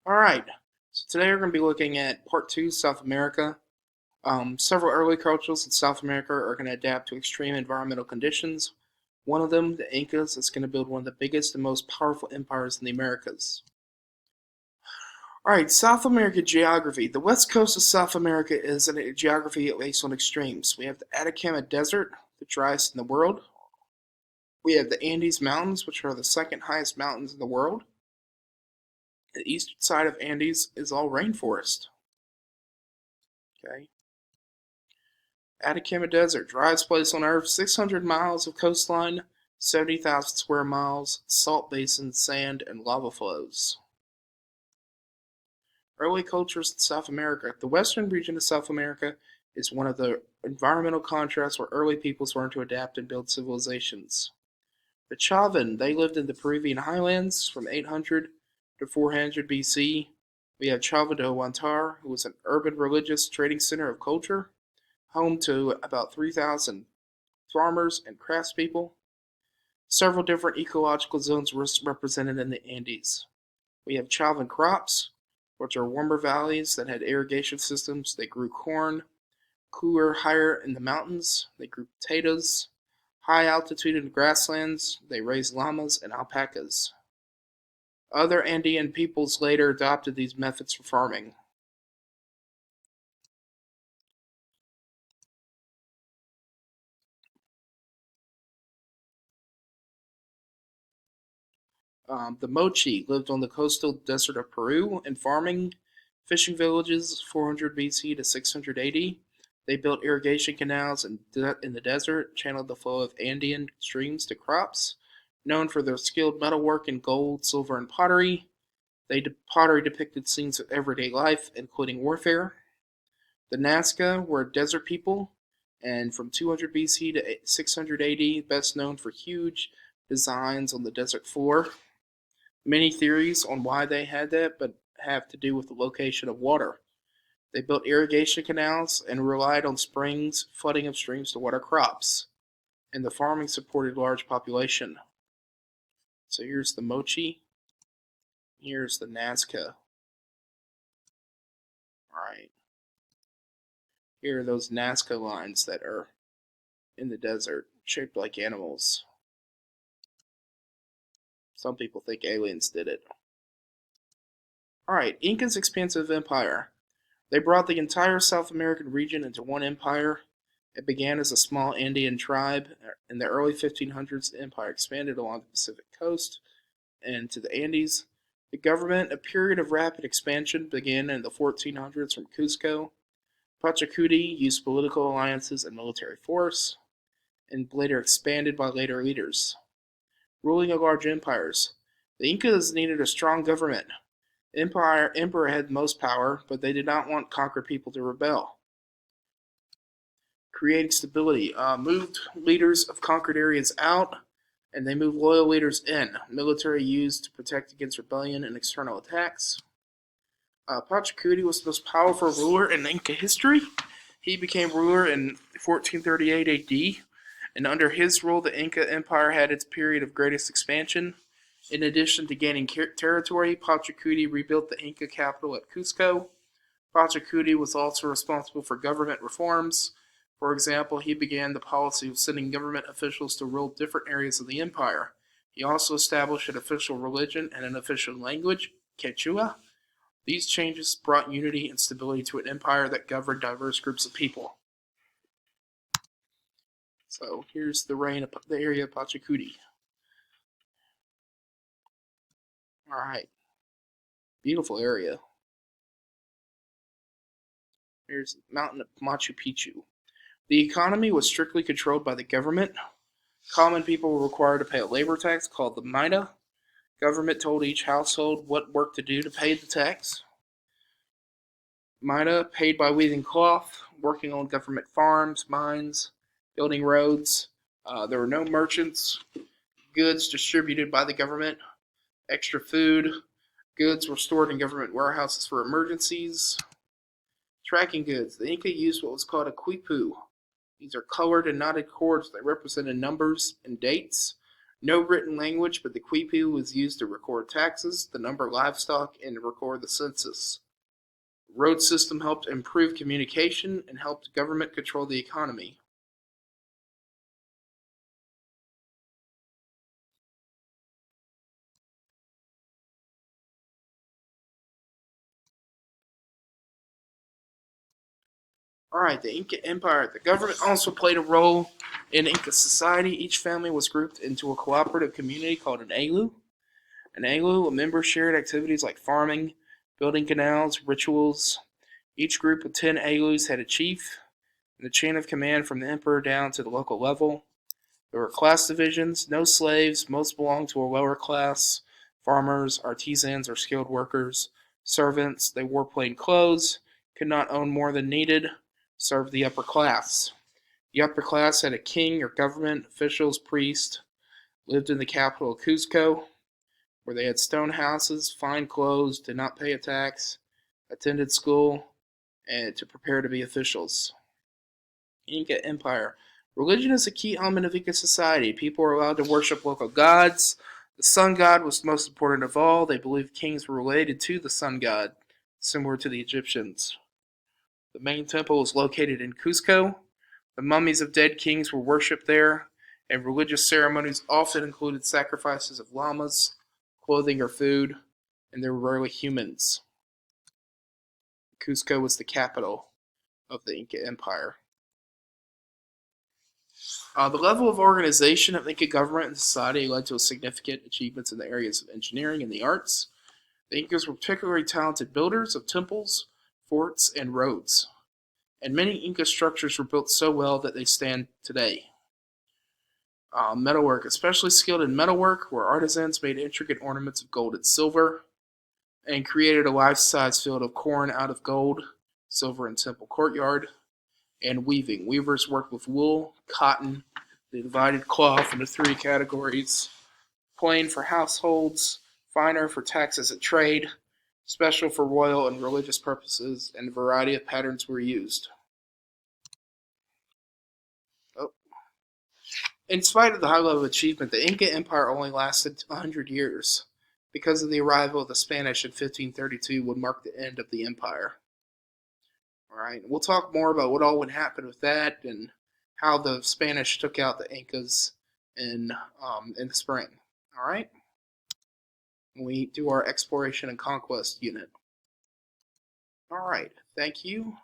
Alright, so today we're going to be looking at part 2, South America. Several early cultures in South America are going to adapt to extreme environmental conditions. One of them, the Incas, is going to build one of the biggest and most powerful empires in the Americas. Alright, South America geography. The west coast of South America is a geography based on extremes. We have the Atacama Desert, the driest in the world. We have the Andes Mountains, which are the second highest mountains in the world. The eastern side of Andes is all rainforest. Okay. Atacama Desert, driest place on Earth, 600 miles of coastline, 70,000 square miles, salt basins, sand, and lava flows. Early cultures in South America. The western region of South America is one of the environmental contrasts where early peoples learned to adapt and build civilizations. The Chavan, they lived in the Peruvian highlands from 800 to 400 BC. We have Chava de Huantar, who was an urban religious trading center of culture, home to about 3,000 farmers and craftspeople. Several different ecological zones were represented in the Andes. We have Chavan crops, which are warmer valleys that had irrigation systems. They grew corn. Cooler, higher in the mountains, they grew potatoes. High altitude in grasslands, they raised llamas and alpacas. Other Andean peoples later adopted these methods for farming. The Moche lived on the coastal desert of Peru and farming, fishing villages 400 BC to 600 AD. They built irrigation canals in the desert, channeled the flow of Andean streams to crops. Known for their skilled metalwork in gold, silver, and pottery, pottery depicted scenes of everyday life, including warfare. The Nazca were a desert people, and from 200 BC to 600 AD, best known for huge designs on the desert floor. Many theories on why they had that, but have to do with the location of water. They built irrigation canals and relied on springs, flooding of streams to water crops, and the farming supported large population. So here's the Moche, here's the Nazca. Alright. Here are those Nazca lines that are in the desert, shaped like animals. Some people think aliens did it. Alright, Inca's expansive empire. They brought the entire South American region into one empire. It began as a small Andean tribe. In the early 1500s, the empire expanded along the Pacific coast and to the Andes. The government, a period of rapid expansion, began in the 1400s from Cusco. Pachacuti used political alliances and military force, and later expanded by later leaders. Ruling of large empires. The Incas needed a strong government. Emperor had most power, but they did not want conquered people to rebel. Creating stability. Moved leaders of conquered areas out, and they moved loyal leaders in. Military used to protect against rebellion and external attacks. Pachacuti was the most powerful ruler in Inca history. He became ruler in 1438 AD, and under his rule, the Inca Empire had its period of greatest expansion. In addition to gaining territory, Pachacuti rebuilt the Inca capital at Cusco. Pachacuti was also responsible for government reforms. For example, he began the policy of sending government officials to rule different areas of the empire. He also established an official religion and an official language, Quechua. These changes brought unity and stability to an empire that governed diverse groups of people. So here's the reign of the area of Pachacuti. Alright. Beautiful area. Here's the mountain of Machu Picchu. The economy was strictly controlled by the government. Common people were required to pay a labor tax called the mina. Government told each household what work to do to pay the tax. Mina, paid by weaving cloth, working on government farms, mines, building roads. There were no merchants. Goods distributed by the government. Extra food. Goods were stored in government warehouses for emergencies. Tracking goods. The Inca used what was called a quipu. These are colored and knotted cords that represented numbers and dates. No written language, but the quipu was used to record taxes, the number of livestock, and to record the census. The road system helped improve communication and helped government control the economy. All right, the Inca Empire. The government also played a role in Inca society. Each family was grouped into a cooperative community called an alu. An alu, a member shared activities like farming, building canals, rituals. Each group of 10 alus had a chief, and the chain of command from the emperor down to the local level. There were class divisions, no slaves, most belonged to a lower class, farmers, artisans, or skilled workers, servants, they wore plain clothes, could not own more than needed, served the upper class. The upper class had a king or government, officials, priests, lived in the capital of Cuzco, where they had stone houses, fine clothes, did not pay a tax, attended school, and to prepare to be officials. Inca Empire. Religion is a key element of Inca society. People were allowed to worship local gods. The sun god was the most important of all. They believed kings were related to the sun god, similar to the Egyptians. The main temple was located in Cusco. The mummies of dead kings were worshipped there, and religious ceremonies often included sacrifices of llamas, clothing, or food, and there were rarely humans. Cusco was the capital of the Inca Empire. The level of organization of Inca government and society led to significant achievements in the areas of engineering and the arts. The Incas were particularly talented builders of temples, forts, and roads, and many Inca structures were built so well that they stand today. Metalwork, especially skilled in metalwork, where artisans made intricate ornaments of gold and silver, and created a life-size field of corn out of gold, silver, and temple courtyard. And weaving. Weavers worked with wool, cotton. They divided cloth into three categories: plain for households, finer for taxes and trade, special for royal and religious purposes, and a variety of patterns were used. Oh. In spite of the high level of achievement, the Inca Empire only lasted 100 years, because of the arrival of the Spanish in 1532 would mark the end of the empire. All right, we'll talk more about what all would happen with that and how the Spanish took out the Incas in the spring. All right, when we do our exploration and conquest unit. All right, thank you.